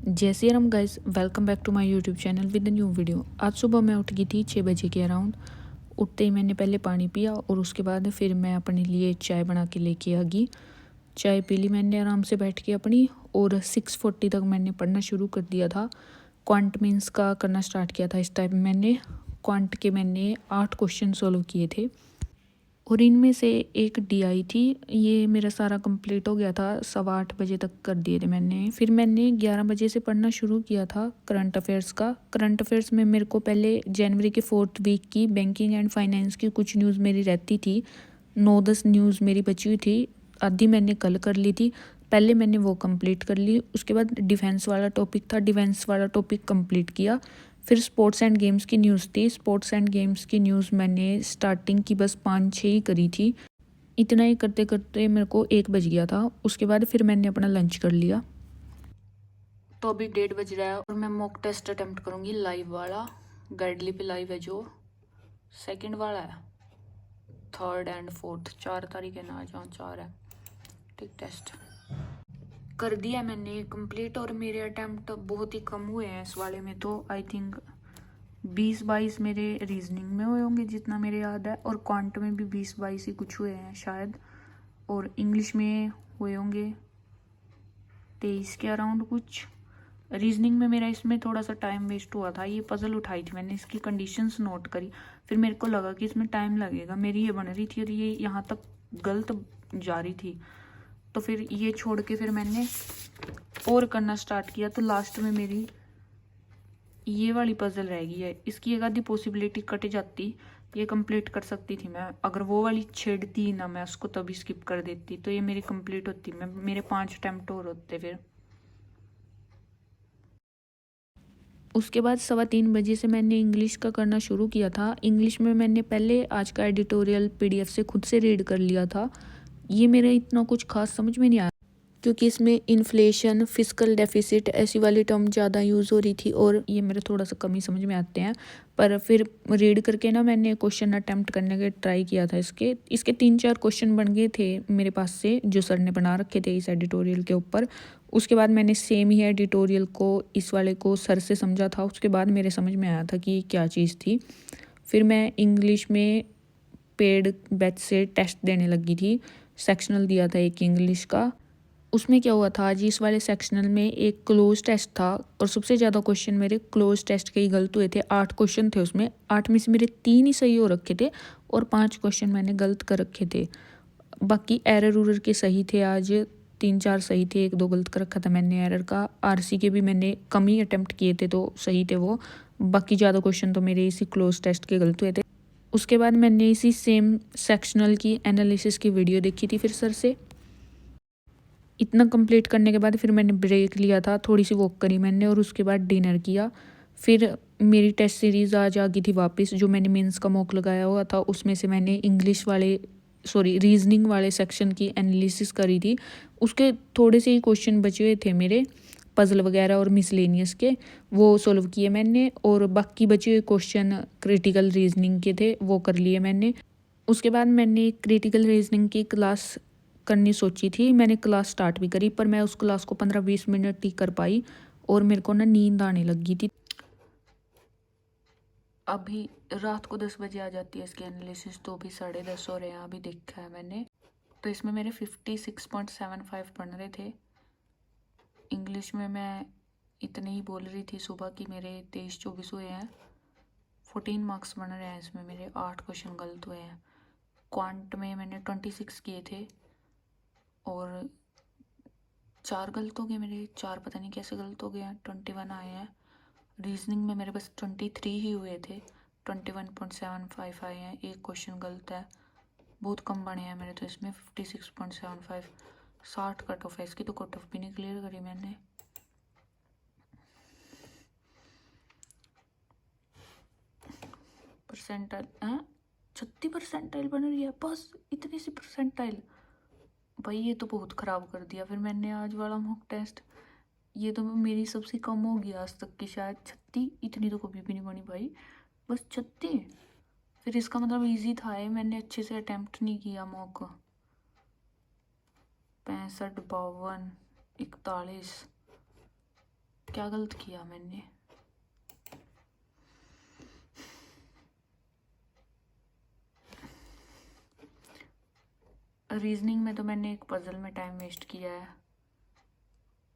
जय Shri Ram guys, welcome back to my YouTube channel with new video. आज सुबह मैं उठ गई थी 6 बजे के अराउंड। उठते ही मैंने पहले पानी पिया और उसके बाद फिर मैं अपने लिए चाय बना के लेके आ गई। चाय पी ली मैंने आराम से बैठ के अपनी, और 6:40 तक मैंने पढ़ना शुरू कर दिया था। क्वांट मीन्स का करना स्टार्ट किया था। इस टाइम मैंने क्वांट के 8 क्वेश्चन सॉल्व किए थे और इनमें से एक डी आई थी। ये मेरा सारा कंप्लीट हो गया था, 8:15 बजे तक कर दिए थे मैंने। फिर मैंने 11 बजे से पढ़ना शुरू किया था करंट अफेयर्स का। करंट अफेयर्स में मेरे को पहले जनवरी के 4th वीक की बैंकिंग एंड फाइनेंस की कुछ न्यूज़ मेरी रहती थी। 9-10 न्यूज़ मेरी बची हुई थी, आधी मैंने कल कर ली थी। पहले मैंने वो कंप्लीट कर ली, उसके बाद डिफेंस वाला टॉपिक था, डिफेंस वाला टॉपिक कंप्लीट किया। फिर स्पोर्ट्स एंड गेम्स की न्यूज़ थी। स्पोर्ट्स एंड गेम्स की न्यूज़ मैंने स्टार्टिंग की बस 5-6 ही करी थी। इतना ही करते करते मेरे को 1 बज गया था। उसके बाद फिर मैंने अपना लंच कर लिया। तो अभी 1:30 बज रहा है और मैं मॉक टेस्ट अटेम्प्ट करूँगी, लाइव वाला। गाइडली पे लाइव है, जो सेकंड वाला है। 3rd एंड 4th 4 तारीख है ना, आज 4 है। ठीक, टेस्ट कर दिया मैंने कंप्लीट। और मेरे अटेम्प्ट बहुत ही कम हुए हैं इस वाले में, तो आई थिंक 20-22 मेरे रीजनिंग में हुए होंगे जितना मेरे याद है, और क्वांट में भी 20-22 ही कुछ हुए हैं शायद, और इंग्लिश में हुए होंगे 23 के अराउंड कुछ। रीजनिंग में मेरा इसमें थोड़ा सा टाइम वेस्ट हुआ था। ये पजल उठाई थी मैंने, इसकी कंडीशंस नोट करी, फिर मेरे को लगा कि इसमें टाइम लगेगा। मेरी ये बन रही थी और ये यहाँ तक गलत जा रही थी, तो फिर ये छोड़ के फिर मैंने और करना स्टार्ट किया। तो लास्ट में मेरी ये वाली पजल रह गई है। इसकी एक आधी पॉसिबिलिटी कट जाती, ये कंप्लीट कर सकती थी मैं। अगर वो वाली छेड़ती ना मैं उसको, तभी स्किप कर देती, तो ये मेरी कंप्लीट होती। मैं मेरे 5 अटेम्प्ट और होते फिर। उसके बाद 3:15 बजे से मैंने इंग्लिश का करना शुरू किया था। इंग्लिश में मैंने पहले आज का एडिटोरियल पीडीएफ से खुद से रीड कर लिया था। ये मेरा इतना कुछ खास समझ में नहीं आया, क्योंकि इसमें इन्फ्लेशन, फिस्कल डेफिसिट ऐसी वाली टर्म ज़्यादा यूज़ हो रही थी, और ये मेरे थोड़ा सा कम ही समझ में आते हैं। पर फिर रीड करके ना मैंने क्वेश्चन अटेम्प्ट करने का ट्राई किया था। इसके इसके 3-4 क्वेश्चन बन गए थे मेरे पास से, जो सर ने बना रखे थे इस एडिटोरियल के ऊपर। उसके बाद मैंने सेम ही एडिटोरियल को, इस वाले को सर से समझा था। उसके बाद मेरे समझ में आया था कि क्या चीज़ थी। फिर मैं इंग्लिश में पेड बैच से टेस्ट देने लगी थी। सेक्शनल दिया था एक इंग्लिश का। उसमें क्या हुआ था, आज इस वाले सेक्शनल में एक क्लोज टेस्ट था, और सबसे ज़्यादा क्वेश्चन मेरे क्लोज टेस्ट के ही गलत हुए थे। 8 क्वेश्चन थे उसमें, 8 में से मेरे 3 ही सही हो रखे थे और 5 क्वेश्चन मैंने गलत कर रखे थे। बाकी एरर उरर के सही थे। आज 3-4 सही थे, 1-2 गलत कर रखा था मैंने एरर का। आरसी के भी मैंने कम ही अटेम्प्ट किए थे, तो सही थे वो। बाकी ज़्यादा क्वेश्चन तो मेरे इसी क्लोज टेस्ट के गलत हुए थे। उसके बाद मैंने इसी सेम सेक्शनल की एनालिसिस की वीडियो देखी थी फिर सर से। इतना कंप्लीट करने के बाद फिर मैंने ब्रेक लिया था, थोड़ी सी वॉक करी मैंने, और उसके बाद डिनर किया। फिर मेरी टेस्ट सीरीज़ आज आ गई थी वापस। जो मैंने मेंस का मॉक लगाया हुआ था, उसमें से मैंने इंग्लिश वाले, सॉरी, रीजनिंग वाले सेक्शन की एनालिसिस करी थी। उसके थोड़े से ही क्वेश्चन बचे हुए थे मेरे, पजल वगैरह और मिसलेनियस के, वो सॉल्व किए मैंने। और बाकी बचे हुए क्वेश्चन क्रिटिकल रीजनिंग के थे, वो कर लिए मैंने। उसके बाद मैंने क्रिटिकल रीजनिंग की क्लास करनी सोची थी। मैंने क्लास स्टार्ट भी करी, पर मैं उस क्लास को 15-20 मिनट ही कर पाई, और मेरे को ना नींद आने लगी थी। अभी रात को 10 बजे आ जाती है इसकी एनालिसिस, तो अभी 10:30 हो रहे हैं, अभी देखा है मैंने। तो इसमें मेरे 56.75 बन रहे थे। इंग्लिश में मैं इतने ही बोल रही थी सुबह की, मेरे 23-24 हुए हैं। 14 मार्क्स बन रहे हैं इसमें मेरे, 8 क्वेश्चन गलत हुए हैं। क्वांट में मैंने 26 किए थे और 4 गलत हो गए मेरे। 4 पता नहीं कैसे गलत हो गए हैं, 21 आए हैं। रीजनिंग में मेरे बस 23 ही हुए थे, 21.75 आए हैं। एक क्वेश्चन गलत है, बहुत कम बने हैं मेरे तो इसमें। 56.75, 60 कट ऑफ है इसकी, तो कट ऑफ भी नहीं क्लियर करी मैंने। परसेंटाइल 36 परसेंटाइल बन रही है, बस इतनी सी परसेंटाइल। भाई ये तो बहुत ख़राब कर दिया फिर मैंने आज वाला मॉक टेस्ट। ये तो मेरी सबसे कम होगी आज तक की, शायद 36। इतनी तो कभी भी नहीं बनी भाई, बस 36। फिर इसका मतलब इजी था ये, मैंने अच्छे से अटेम्प्ट नहीं किया मॉक। 65, 52, 41, क्या गलत किया मैंने? रीजनिंग में तो मैंने एक पजल में टाइम वेस्ट किया है,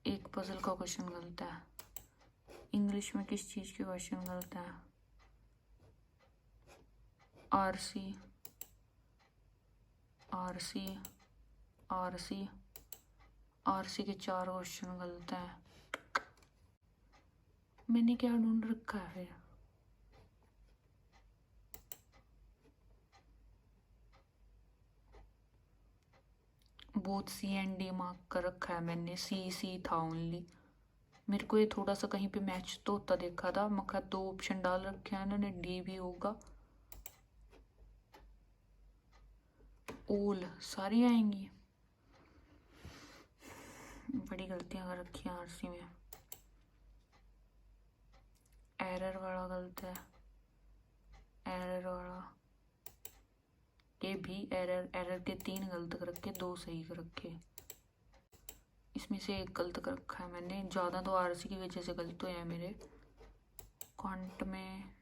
एक पजल का क्वेश्चन गलत है। इंग्लिश में किस चीज़ के क्वेश्चन गलत है? आरसी आरसी आरसी आरसी के 4 क्वेश्चन गलत हैं। मैंने क्या ढूंढ रखा है फिर? बहुत सी एंड डी मार्क कर रखा है मैंने, सी था ओनली। मेरे को ये थोड़ा सा कहीं पे मैच तो होता देखा था, मगर 2 ऑप्शन डाल रखे हैं इन्होंने, डी भी होगा। ओल सारी आएंगी। बड़ी गलतियां कर रखी हैं आरसी में। एरर वाला गलत है, एरर वाला, ये भी एरर के 3 गलत कर रखे, 2 सही कर रखे। इसमें से एक गलत कर रखा है मैंने, ज़्यादा तो आरसी की वजह से गलत हुए हैं मेरे। क्वांट में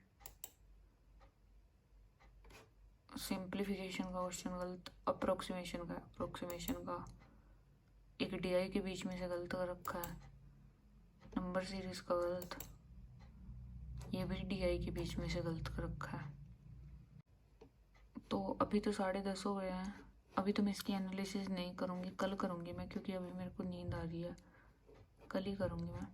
सिंप्लीफिकेशन का क्वेश्चन गलत, अप्रोक्सीमेशन का एक डीआई के बीच में से गलत कर रखा है। नंबर सीरीज का गलत, ये भी डीआई के बीच में से गलत कर रखा है। तो अभी तो 10:30 हो गए हैं। अभी तो मैं इसकी एनालिसिस नहीं करूँगी, कल करूँगी मैं, क्योंकि अभी मेरे को नींद आ रही है। कल ही करूँगी मैं।